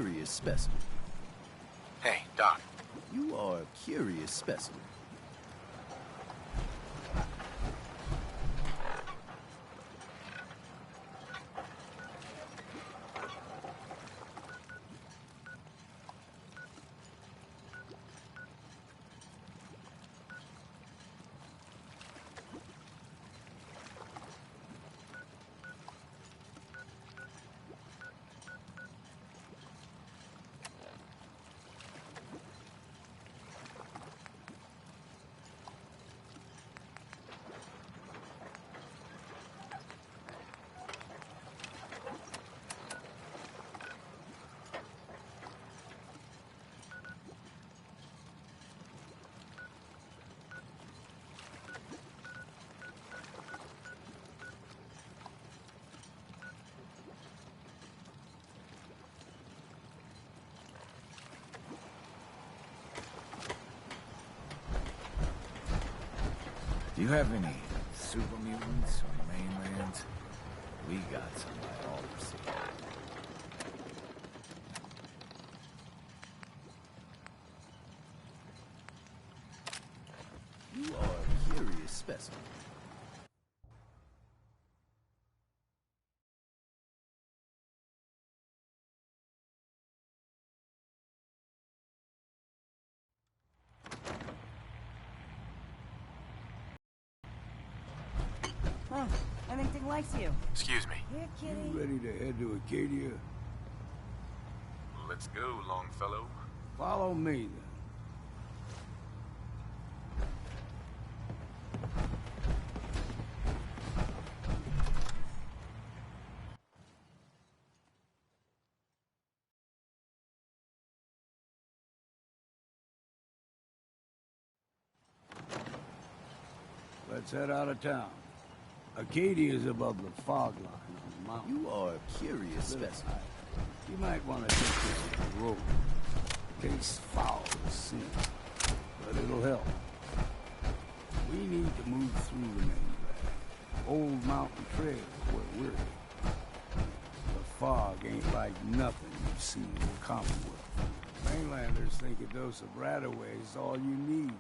curious specimen. Hey, Doc. You are a curious specimen. Do you have any super mutants on the mainland? We got some by all the sea. You are a curious specimen. Huh, anything likes you. Excuse me. Here, kitty. You ready to head to Acadia? Let's go, Longfellow. Follow me, then. Let's head out of town. Acadia is above the fog line on the mountain. You are a curious specimen. You might want to take this as a road. Tastes foul as sin, but it'll help. We need to move through the mainland. Old mountain trail is where we're headed. The fog ain't like nothing you've seen in the Commonwealth. Mainlanders think a dose of Radaway is all you need.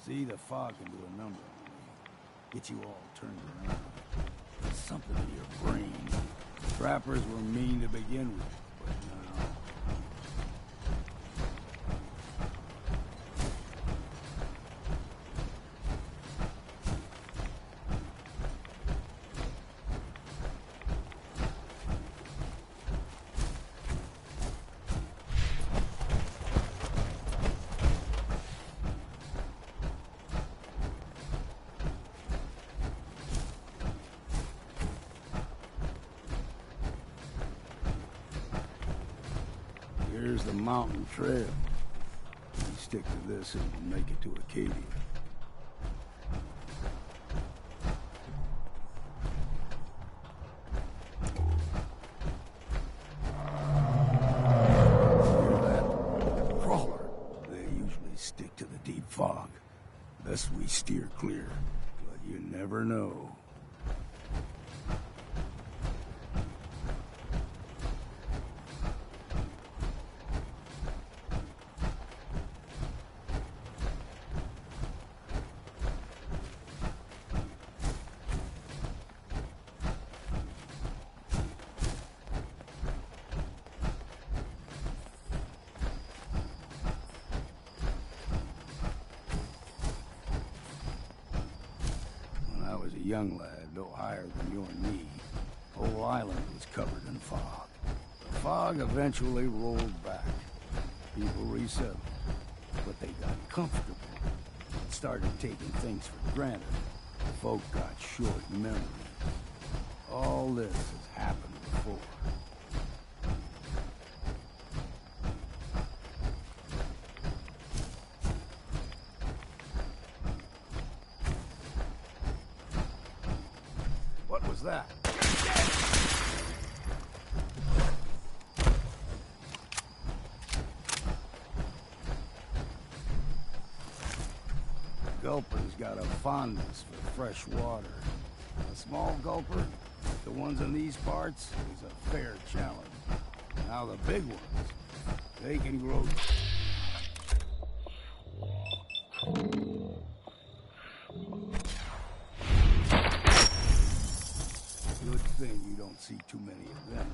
See, the fog can do a number on you. Get you all turned around. There's something in your brain. Trappers were mean to begin with, but now... Here's the mountain trail. We stick to this and we'll make it to Acadia. Hear that? Crawler. They usually stick to the deep fog. Thus we steer clear. But you never know. Young lad, no higher than your knee. Whole island was covered in fog. The fog eventually rolled back. People resettled, but they got comfortable. Started taking things for granted. Folk got short memories. All this has happened before. What was that? Gulper's got a fondness for fresh water. A small gulper, the ones in these parts is a fair challenge. Now the big ones, they can grow... Good thing you don't see too many of them.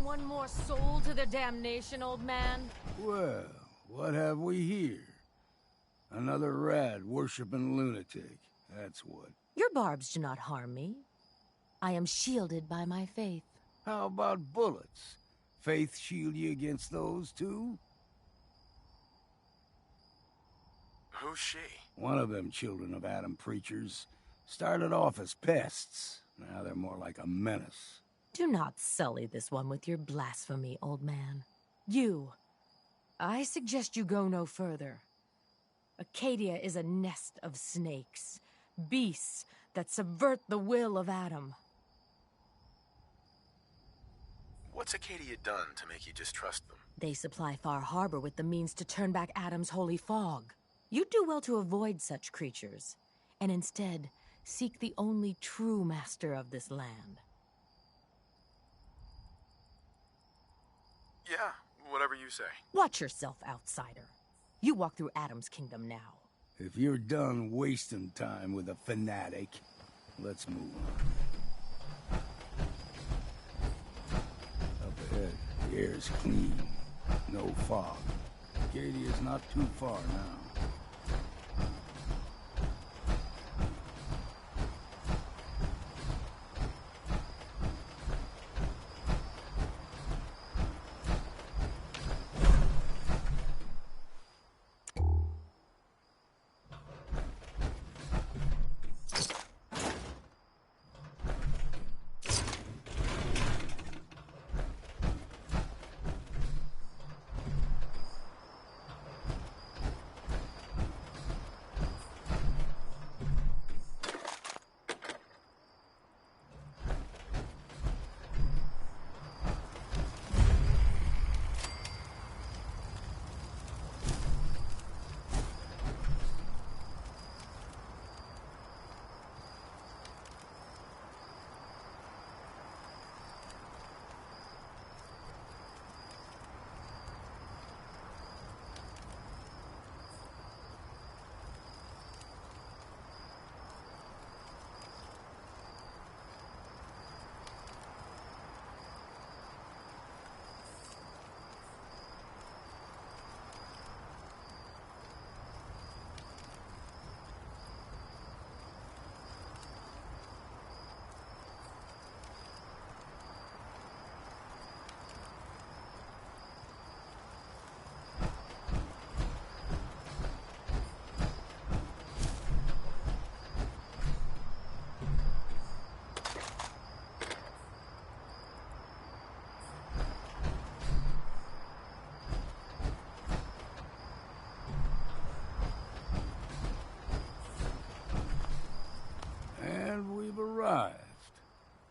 One more soul to their damnation, old man? Well, what have we here? Another rat worshipping lunatic, that's what. Your barbs do not harm me. I am shielded by my faith. How about bullets? Faith shield you against those too? Who's she? One of them children of Adam preachers started off as pests. Now they're more like a menace. Do not sully this one with your blasphemy, old man. I suggest you go no further. Acadia is a nest of snakes, beasts that subvert the will of Adam. What's Acadia done to make you distrust them? They supply Far Harbor with the means to turn back Adam's holy fog. You do well to avoid such creatures, and instead seek the only true master of this land. Yeah, whatever you say. Watch yourself, outsider. You walk through Adam's kingdom now. If you're done wasting time with a fanatic, let's move on. Up ahead, the air's clean. No fog. Acadia's not too far now.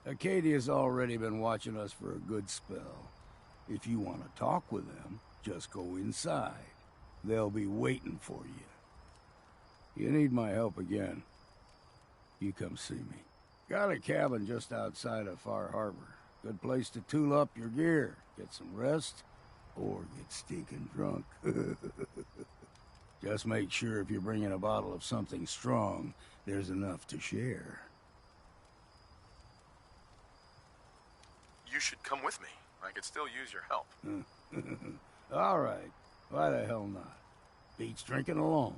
Acadia's already been watching us for a good spell. If you want to talk with them, just go inside. They'll be waiting for you. You need my help again, you come see me. Got a cabin just outside of Far Harbor. Good place to tool up your gear, get some rest, or get stinking drunk. Just make sure if you're bringing a bottle of something strong, there's enough to share. You should come with me. I could still use your help. All right. Why the hell not? Beats drinking alone.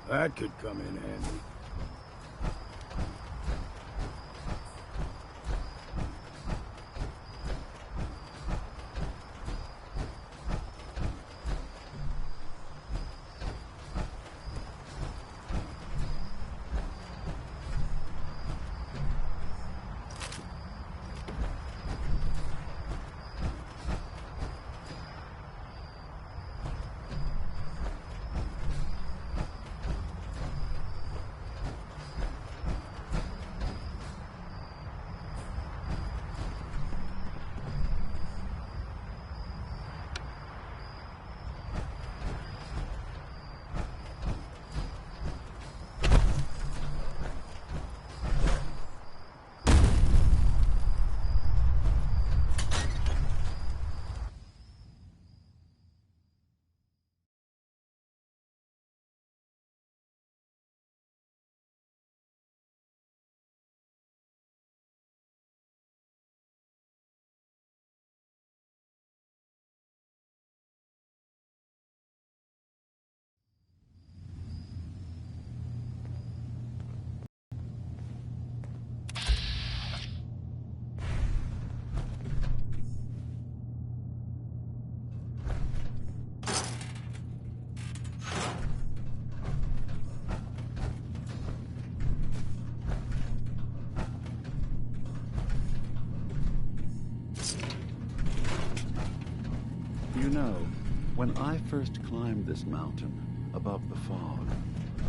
That could come in handy. You know, when I first climbed this mountain above the fog,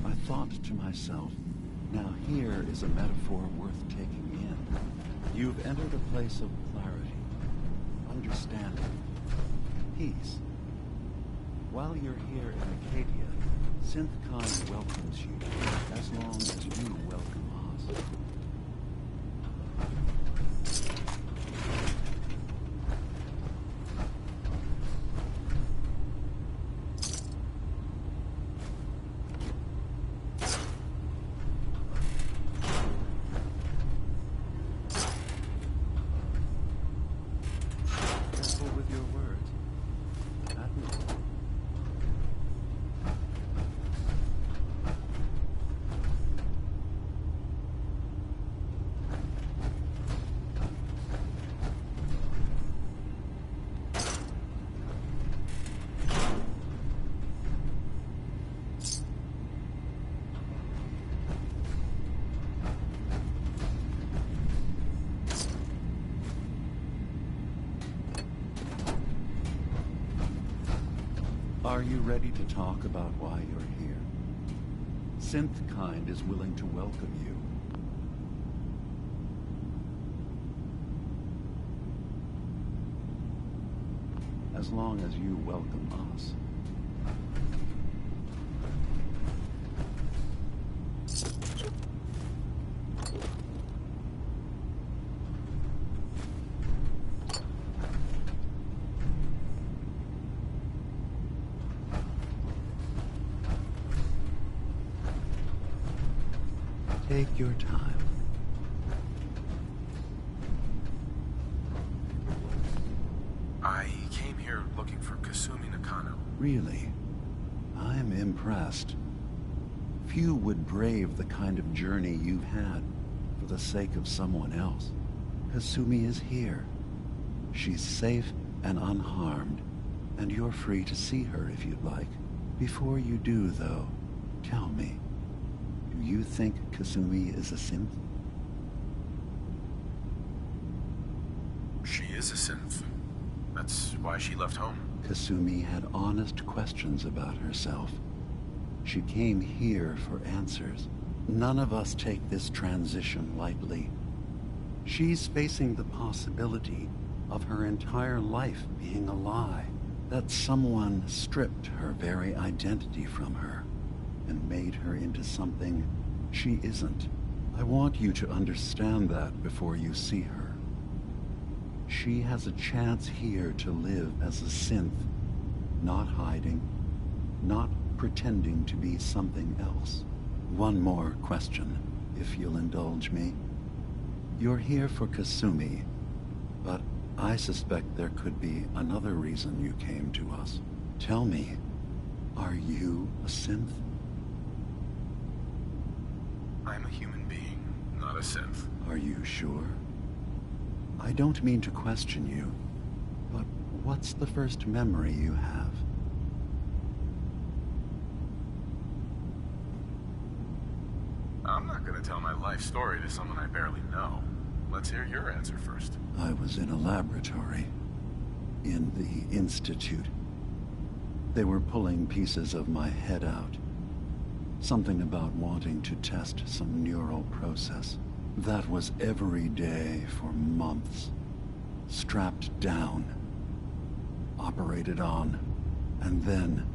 I thought to myself, now here is a metaphor worth taking in. You've entered a place of clarity, understanding, peace. While you're here in Acadia, Synthkind welcomes you as long as you welcome us. Are you ready to talk about why you're here? Synthkind is willing to welcome you. As long as you welcome us. Take your time. I came here looking for Kasumi Nakano. Really? I'm impressed. Few would brave the kind of journey you've had for the sake of someone else. Kasumi is here. She's safe and unharmed, and you're free to see her if you'd like. Before you do, though, tell me, do you think Kasumi is a synth? She is a synth. That's why she left home. Kasumi had honest questions about herself. She came here for answers. None of us take this transition lightly. She's facing the possibility of her entire life being a lie, that someone stripped her very identity from her and made her into something she isn't. I want you to understand that before you see her. She has a chance here to live as a synth, not hiding, not pretending to be something else. One more question, if you'll indulge me. You're here for Kasumi, but I suspect there could be another reason you came to us. Tell me, are you a synth? I'm a human being, not a synth. Are you sure? I don't mean to question you, but what's the first memory you have? I'm not gonna tell my life story to someone I barely know. Let's hear your answer first. I was in a laboratory, in the Institute. They were pulling pieces of my head out. Something about wanting to test some neural process. That was every day for months. Strapped down, operated on, and then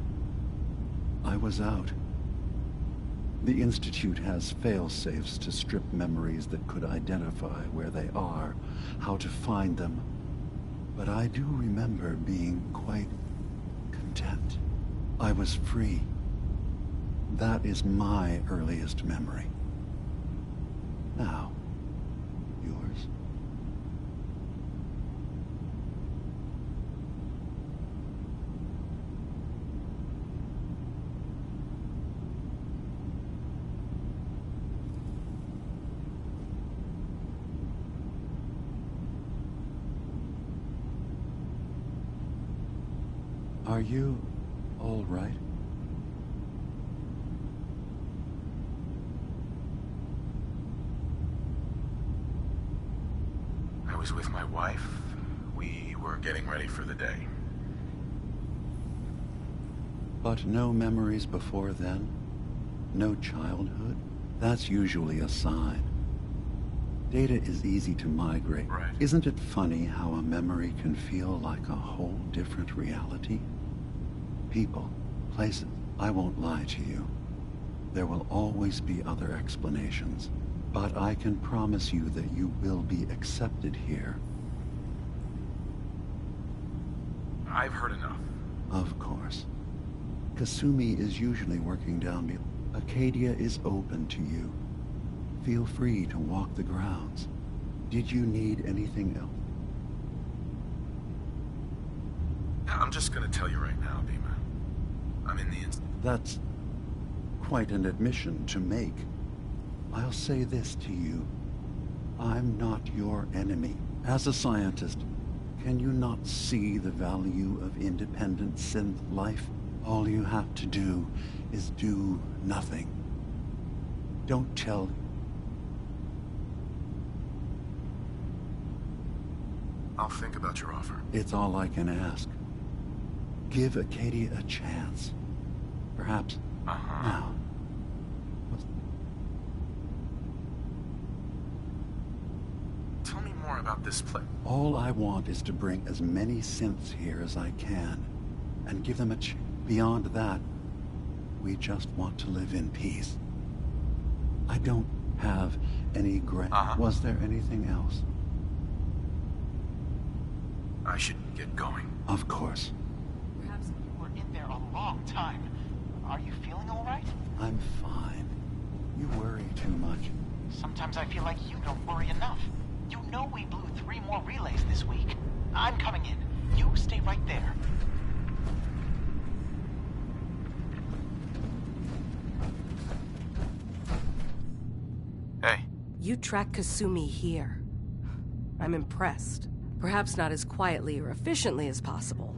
I was out. The Institute has fail-safes to strip memories that could identify where they are, how to find them. But I do remember being quite content. I was free. That is my earliest memory. Now, yours. Are you all right? I was with my wife. We were getting ready for the day. But no memories before then? No childhood? That's usually a sign. Data is easy to migrate. Right. Isn't it funny how a memory can feel like a whole different reality? People, places, I won't lie to you. There will always be other explanations, but I can promise you that you will be accepted here. I've heard enough. Of course. Kasumi is usually working down below. Acadia is open to you. Feel free to walk the grounds. Did you need anything else? I'm just gonna tell you right now, Dima. I'm in the That's quite an admission to make. I'll say this to you. I'm not your enemy. As a scientist, can you not see the value of independent synth life? All you have to do is do nothing. Don't tell. I'll think about your offer. It's all I can ask. Give Acadia a chance. Perhaps now. Tell me more about this place. All I want is to bring as many synths here as I can, and give them a chance. Beyond that, we just want to live in peace. I don't have any Was there anything else? I should get going. Of course. Perhaps you were in there a long time. Are you feeling all right? I'm fine. You worry too much. Sometimes I feel like you don't worry enough. You know we blew 3 more relays this week. I'm coming in. You stay right there. Hey. You track Kasumi here. I'm impressed. Perhaps not as quietly or efficiently as possible,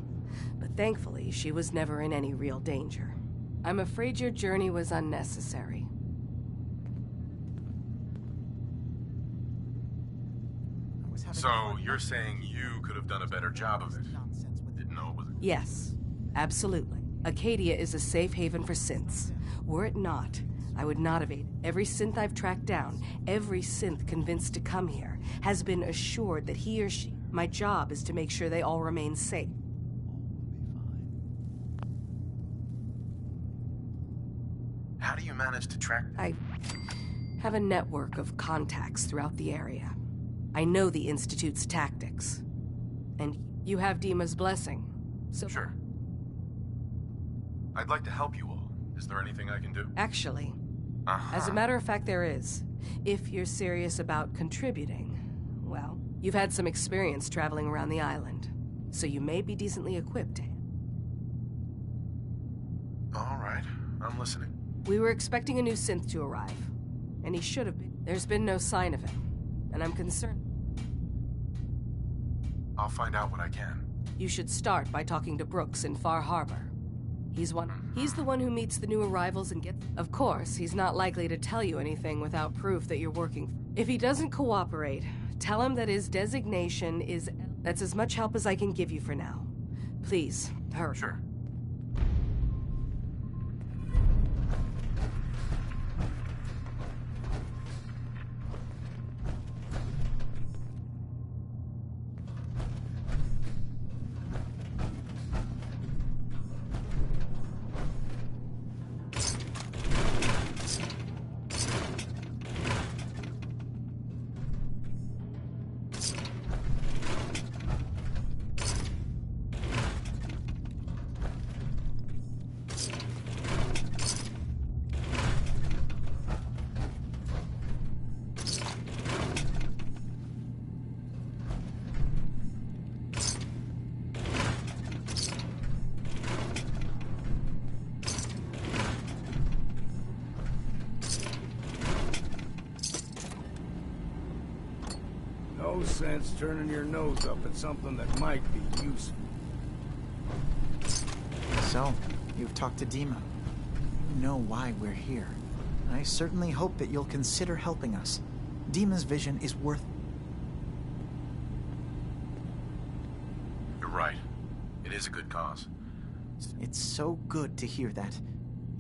but thankfully she was never in any real danger. I'm afraid your journey was unnecessary. So, you're saying you could have done a better job of it? Didn't know it was... Yes, absolutely. Acadia is a safe haven for synths. Were it not, I would not have aided. Every synth I've tracked down, every synth convinced to come here, has been assured that he or she... My job is to make sure they all remain safe. How do you manage to track... I have a network of contacts throughout the area. I know the Institute's tactics. And you have Dima's blessing, so... Sure. I'd like to help you all. Is there anything I can do? Actually, as a matter of fact, there is. If you're serious about contributing, well, you've had some experience traveling around the island, so you may be decently equipped. All right, I'm listening. We were expecting a new synth to arrive, and he should have been. There's been no sign of him, and I'm concerned. I'll find out what I can. You should start by talking to Brooks in Far Harbor. He's the one who meets the new arrivals and gets... Of course, he's not likely to tell you anything without proof that you're working. If he doesn't cooperate, tell him that his designation is... That's as much help as I can give you for now. Please, hurry. Sure. No sense turning your nose up at something that might be useful. So, you've talked to Dima. You know why we're here. I certainly hope that you'll consider helping us. Dima's vision is worth... You're right. It is a good cause. It's so good to hear that.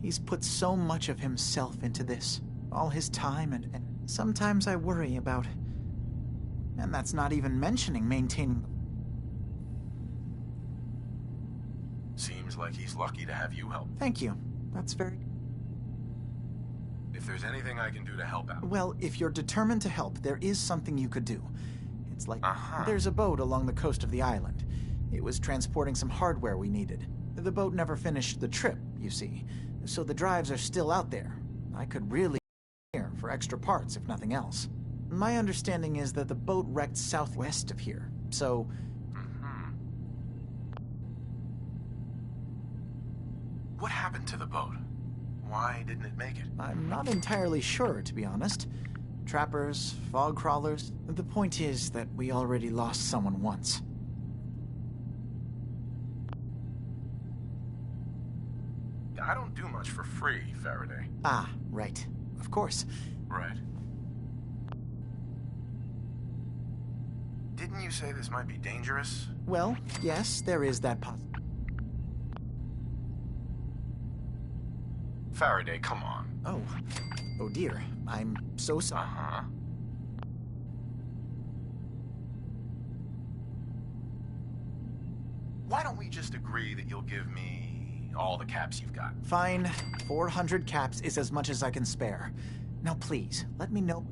He's put so much of himself into this, all his time, and sometimes I worry about... And that's not even mentioning maintaining... Seems like he's lucky to have you help. Thank you. That's very... If there's anything I can do to help out... Well, if you're determined to help, there is something you could do. It's like... There's a boat along the coast of the island. It was transporting some hardware we needed. The boat never finished the trip, you see. So the drives are still out there. I could really here for extra parts, if nothing else. My understanding is that the boat wrecked southwest of here, so... What happened to the boat? Why didn't it make it? I'm not entirely sure, to be honest. Trappers, fog crawlers... The point is that we already lost someone once. I don't do much for free, Faraday. Ah, right. Of course. Right. Didn't you say this might be dangerous? Well, yes, there is that Faraday, come on. Oh. Oh dear. I'm so sorry. Why don't we just agree that you'll give me all the caps you've got? Fine. 400 caps is as much as I can spare. Now please, let me know...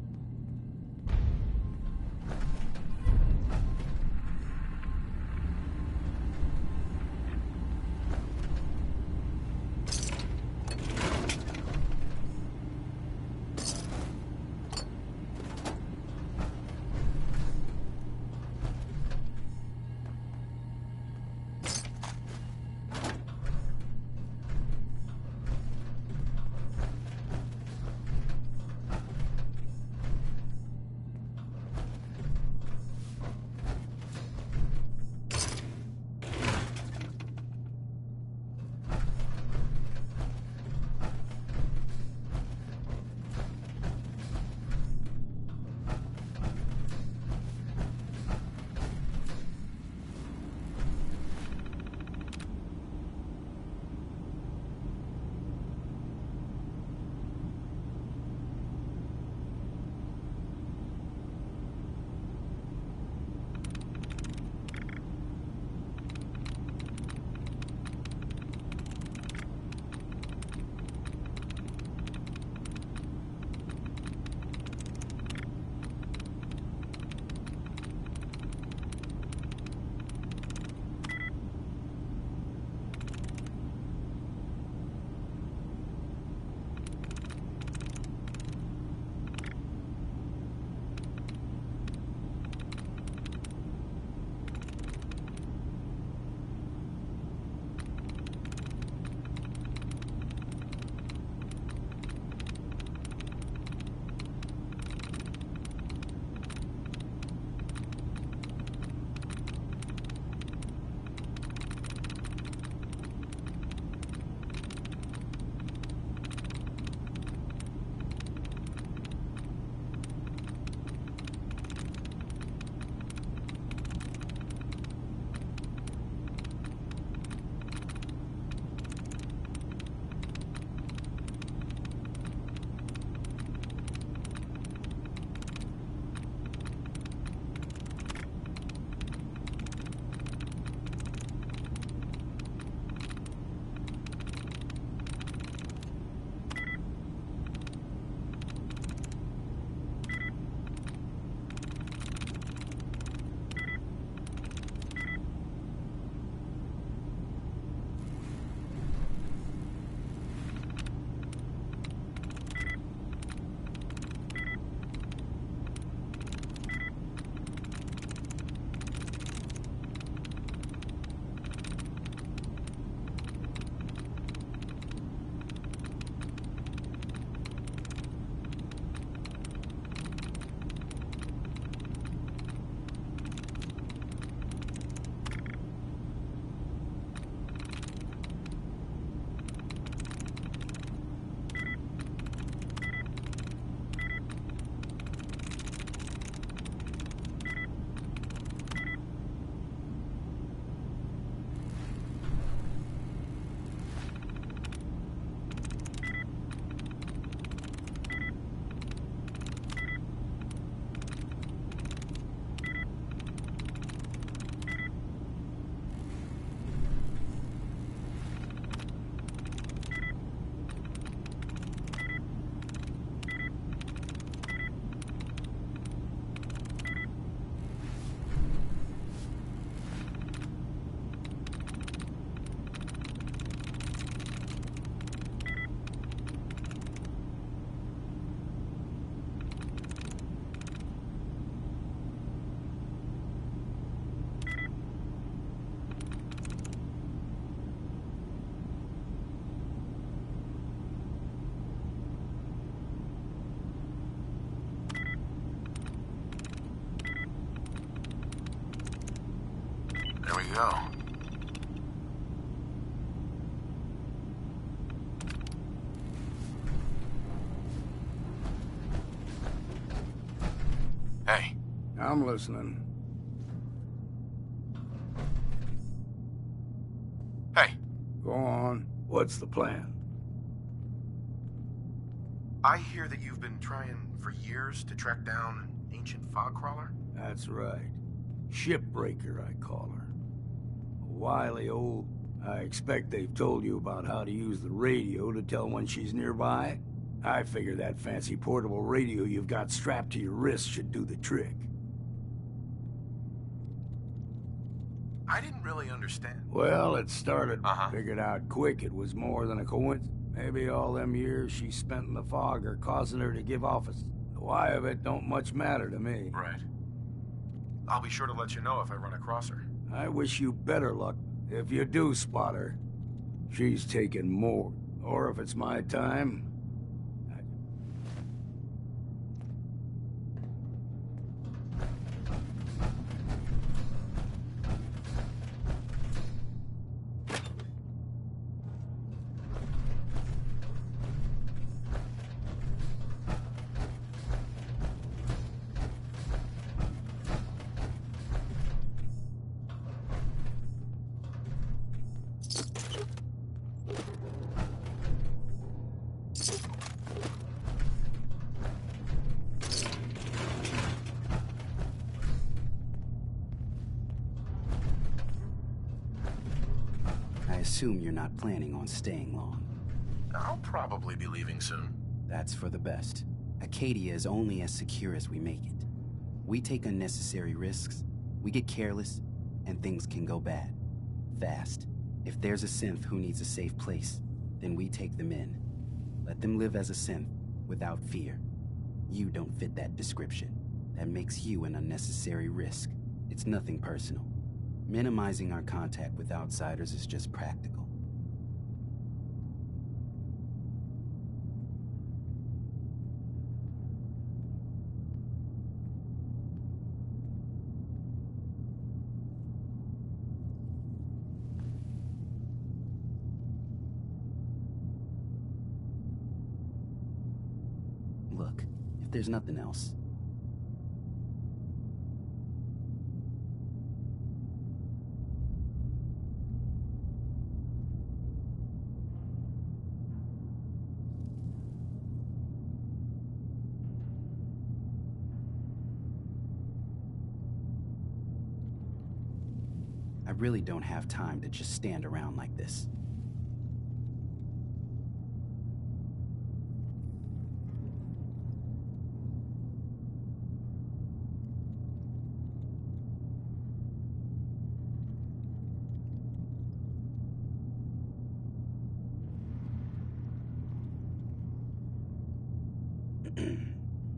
go. Hey. I'm listening. Hey. Go on. What's the plan? I hear that you've been trying for years to track down an ancient fog crawler? That's right. Shipbreaker, I call her. A wily old... I expect they've told you about how to use the radio to tell when she's nearby. I figure that fancy portable radio you've got strapped to your wrist should do the trick. I didn't really understand. Well, it started. Figured out quick it was more than a coincidence. Maybe all them years she spent in the fog are causing her to give off the why of it don't much matter to me. Right. I'll be sure to let you know if I run across her. I wish you better luck. If you do spot her, she's taking more. Or if it's my time... I assume you're not planning on staying long. I'll probably be leaving soon. That's for the best. Acadia is only as secure as we make it. We take unnecessary risks, we get careless, and things can go bad. Fast. If there's a synth who needs a safe place, then we take them in. Let them live as a synth, without fear. You don't fit that description. That makes you an unnecessary risk. It's nothing personal. Minimizing our contact with outsiders is just practical. Look, if there's nothing else, I really don't have time to just stand around like this.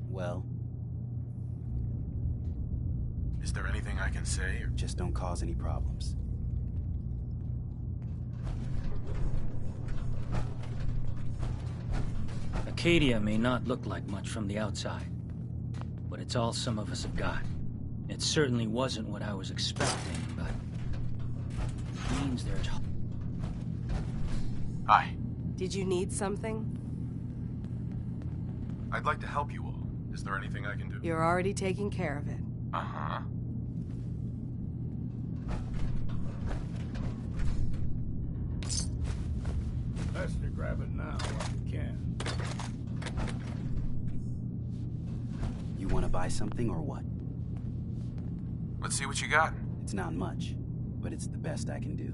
Well... Is there anything I can say? Or... Just don't cause any problems. Acadia may not look like much from the outside, but it's all some of us have got. It certainly wasn't what I was expecting, but it means there's... Hi. Did you need something? I'd like to help you all. Is there anything I can do? You're already taking care of it. Uh-huh. Best to grab it now while you can. You want to buy something or what? Let's see what you got. It's not much, but it's the best I can do.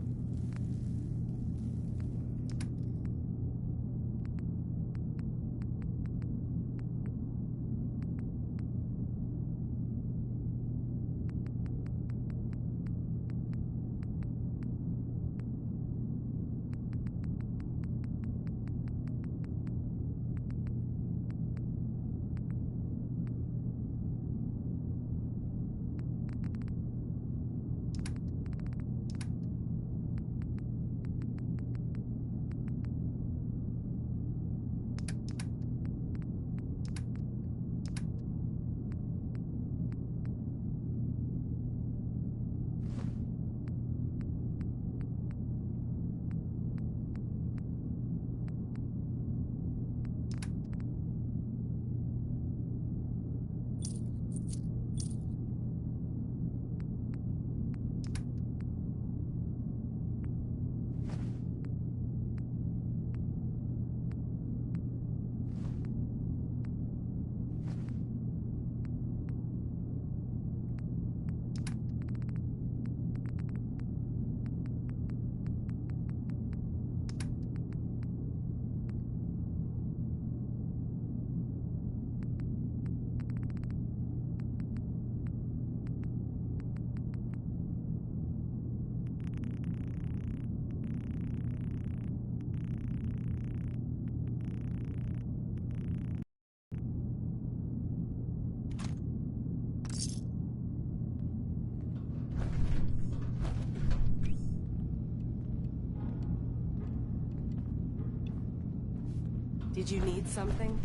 Did you need something?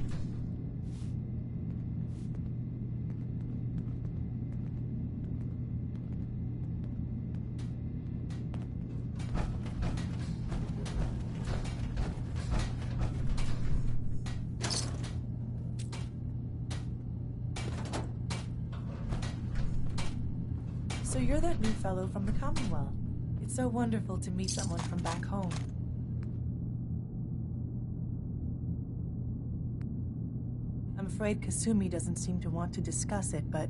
So you're that new fellow from the Commonwealth. It's so wonderful to meet someone from back home. I'm afraid Kasumi doesn't seem to want to discuss it, but...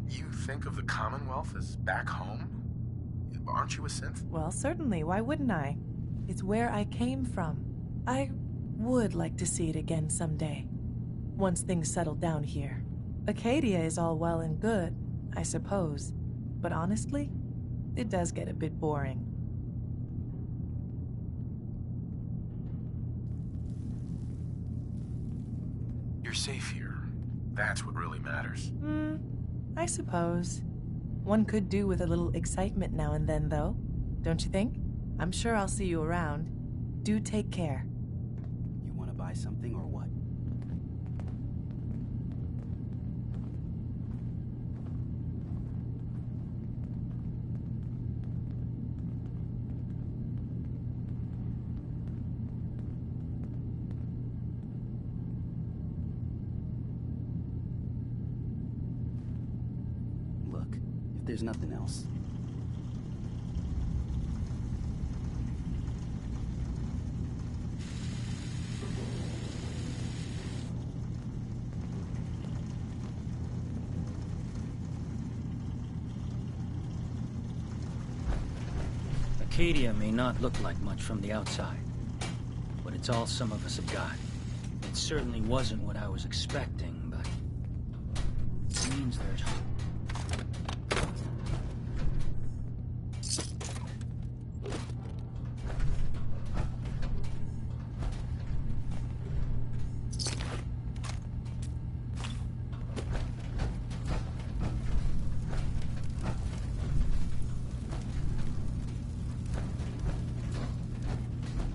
You think of the Commonwealth as back home? Aren't you a synth? Well, certainly. Why wouldn't I? It's where I came from. I would like to see it again someday. Once things settle down here. Acadia is all well and good, I suppose. But honestly, it does get a bit boring. You're safe here. That's what really matters. I suppose. One could do with a little excitement now and then, though. Don't you think? I'm sure I'll see you around. Do take care. You want to buy something or what? Look, if there's nothing else. Acadia may not look like much from the outside, but it's all some of us have got. It certainly wasn't what I was expecting, but it means there's hope.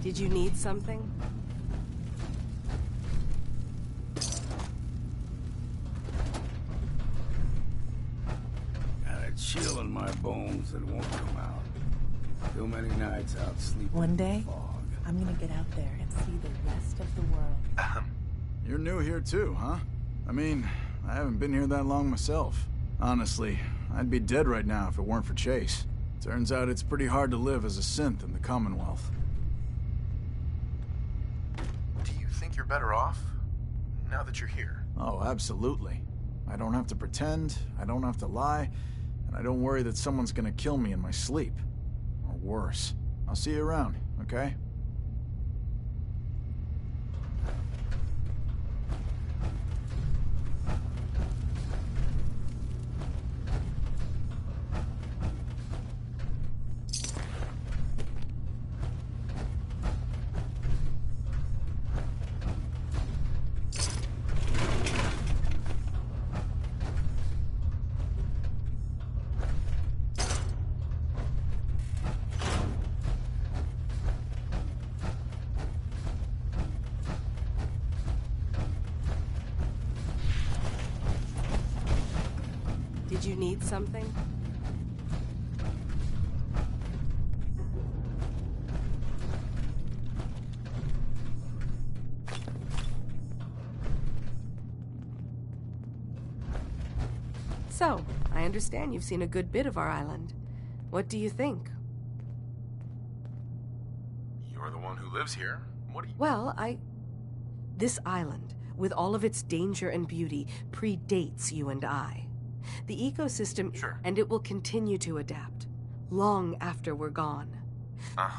Did you need something? Got a chill in my bones that won't come out. Too many nights out sleeping. One day, in the fog. I'm gonna get out there and see the rest of the world. You're new here too, huh? I mean, I haven't been here that long myself. Honestly, I'd be dead right now if it weren't for Chase. Turns out it's pretty hard to live as a synth in the Commonwealth. Do you think you're better off now that you're here? Oh, absolutely. I don't have to pretend, I don't have to lie, and I don't worry that someone's gonna kill me in my sleep. Or worse. I'll see you around, okay? Did you need something? So, I understand you've seen a good bit of our island. What do you think? You're the one who lives here. What do you... Well, This island, with all of its danger and beauty, predates you and I. The ecosystem... Sure. And it will continue to adapt, long after we're gone.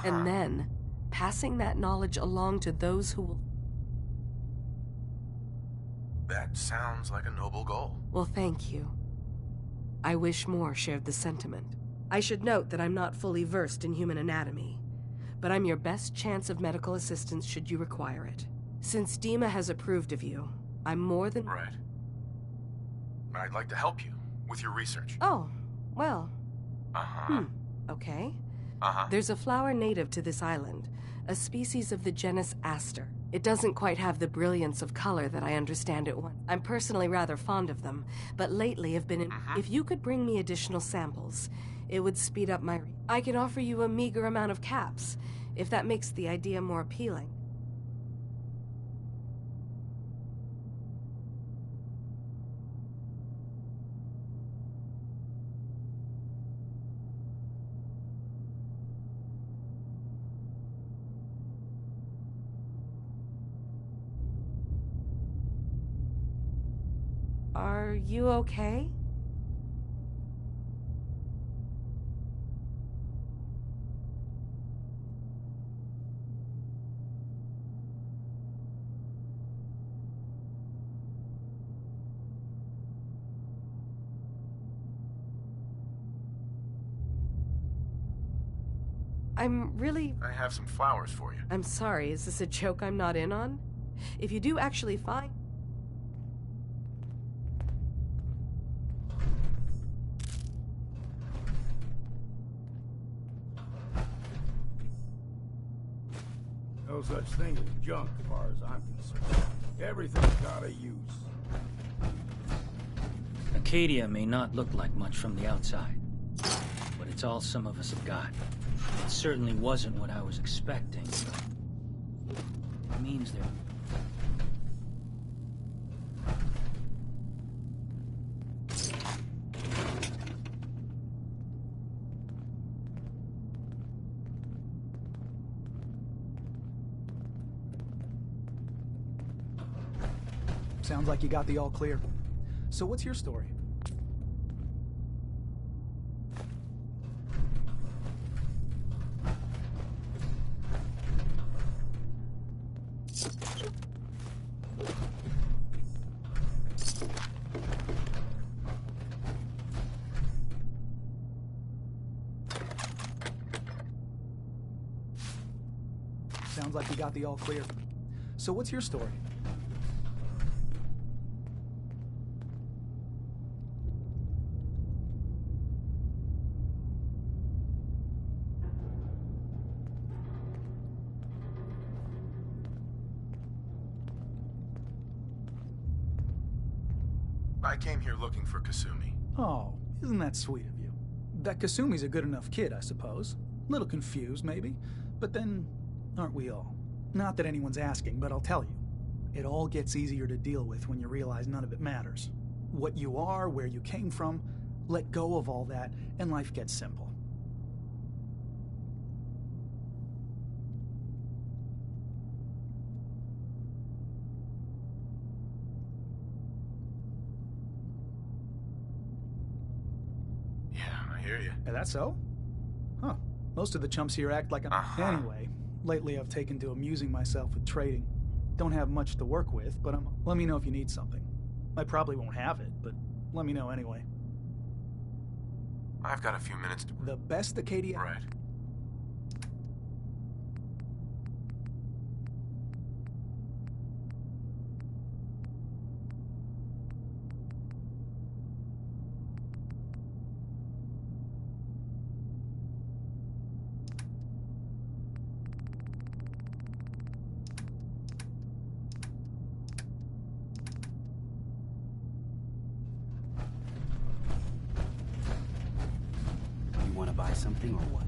And then, passing that knowledge along to those who will... That sounds like a noble goal. Well, thank you. I wish more shared the sentiment. I should note that I'm not fully versed in human anatomy, but I'm your best chance of medical assistance should you require it. Since Dima has approved of you, I'm more than... Right. I'd like to help you with your research. Oh, well... Uh-huh. Okay. There's a flower native to this island, a species of the genus Aster. It doesn't quite have the brilliance of color that I understand it once. I'm personally rather fond of them, but lately have been in... If you could bring me additional samples, it would speed up my... I can offer you a meager amount of caps, if that makes the idea more appealing. Are you okay? I have some flowers for you. I'm sorry, is this a joke I'm not in on? If you do actually find... No such thing as junk as far as I'm concerned. Everything's got a use. Acadia may not look like much from the outside, but it's all some of us have got. It certainly wasn't what I was expecting, but it means there... Sounds like you got the all clear. So what's your story? Sounds like you got the all clear. So what's your story? I came here looking for Kasumi. Oh, isn't that sweet of you? That Kasumi's a good enough kid, I suppose. Little confused, maybe. But then, aren't we all? Not that anyone's asking, but I'll tell you. It all gets easier to deal with when you realize none of it matters. What you are, where you came from, let go of all that, and life gets simple. Is that so? Huh. Most of the chumps here act like I'm... Anyway, lately I've taken to amusing myself with trading. Don't have much to work with, but let me know if you need something. I probably won't have it, but let me know anyway. I've got a few minutes to... The best Acadia... Right. Buy something or what?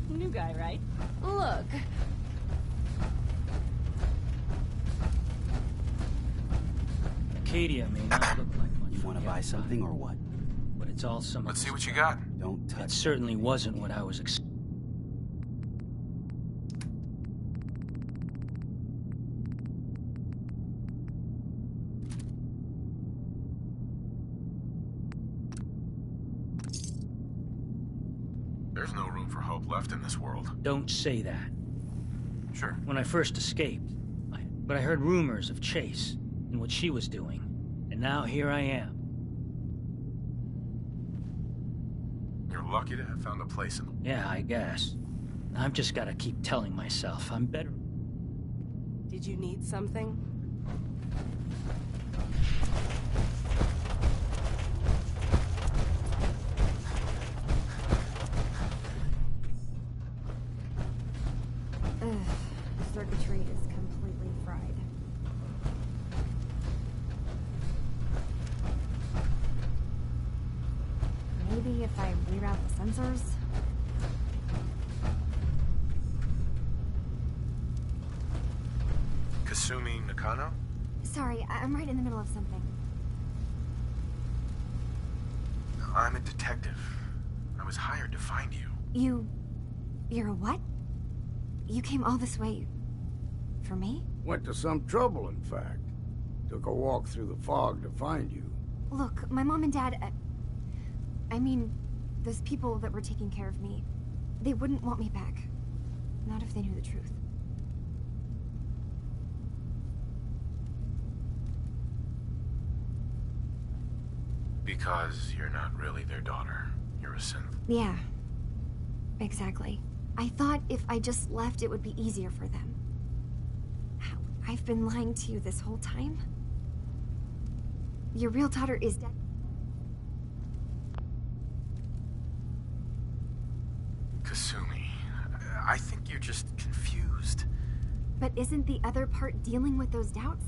New guy, right? Look. Acadia may not look like much. You want to buy something or what? But it's all some... Let's see what you got. Don't touch it. Certainly wasn't what I was expecting. There's no room for hope left in this world. Don't say that. Sure. When I first escaped, but I heard rumors of Chase and what she was doing, and now here I am. You're lucky to have found a place in the... Yeah, I guess. I've just got to keep telling myself I'm better. Did you need something? maybe if I reroute the sensors? Kasumi Nakano? Sorry, I'm right in the middle of something. I'm a detective. I was hired to find you. You're a what? You came all this way... for me? Went to some trouble, in fact. Took a walk through the fog to find you. Look, my mom and dad... I mean, those people that were taking care of me, they wouldn't want me back. Not if they knew the truth. Because you're not really their daughter. You're a synth. Yeah. Exactly. I thought if I just left, it would be easier for them. I've been lying to you this whole time? Your real daughter is dead. Kasumi, I think you're just confused. But isn't the other part dealing with those doubts?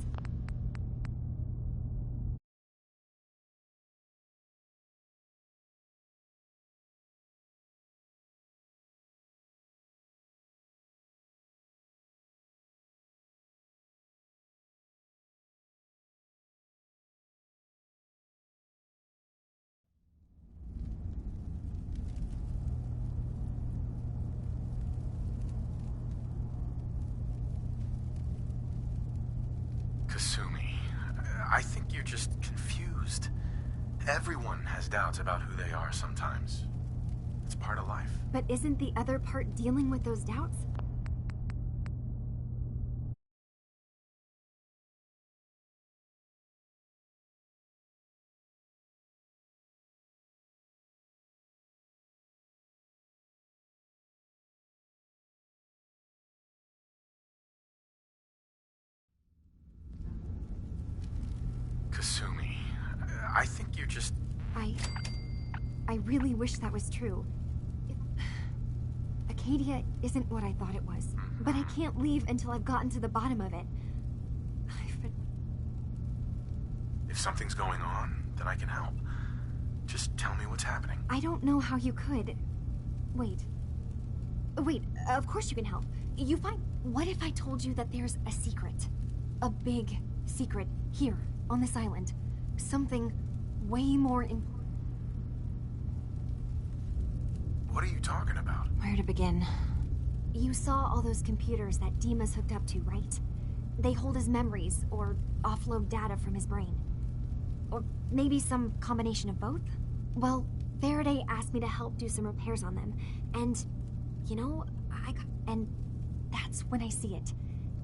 Kasumi, I think you're just confused. Everyone has doubts about who they are sometimes. It's part of life. But isn't the other part dealing with those doubts? Kasumi, I think you're just... I really wish that was true. Acadia isn't what I thought it was. But I can't leave until I've gotten to the bottom of it. If something's going on, then I can help. Just tell me what's happening. I don't know how you could. Wait, of course you can help. You find... What if I told you that there's a secret? A big secret here, on this island. Something way more important. What are you talking about? Where to begin? You saw all those computers that Dima's hooked up to, right? They hold his memories, or offload data from his brain. Or maybe some combination of both? Well, Faraday asked me to help do some repairs on them, and, you know, and that's when I see it.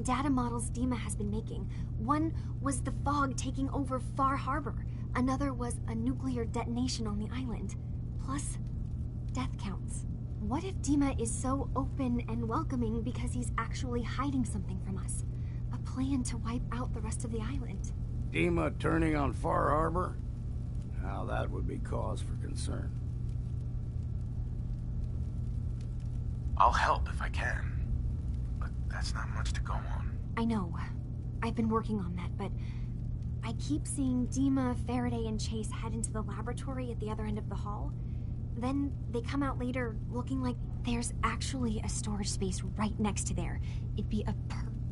Data models Dima has been making. One was the fog taking over Far Harbor. Another was a nuclear detonation on the island. Plus, death counts. What if Dima is so open and welcoming because he's actually hiding something from us? A plan to wipe out the rest of the island. Dima turning on Far Harbor? Now that would be cause for concern. I'll help if I can. But that's not much to go on. I know. I've been working on that, but I keep seeing Dima, Faraday, and Chase head into the laboratory at the other end of the hall. Then they come out later looking like there's actually a storage space right next to there. It'd be a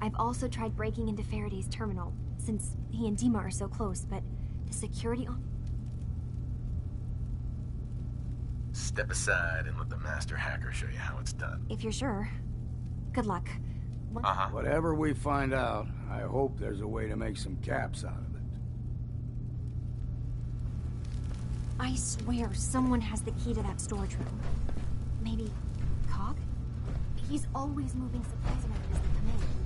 I've also tried breaking into Faraday's terminal, since he and Dima are so close, but the security on... Step aside and let the master hacker show you how it's done. If you're sure. Good luck. Whatever we find out, I hope there's a way to make some caps out of it. I swear someone has the key to that storage room. Maybe Cog? He's always moving supplies around as they come in.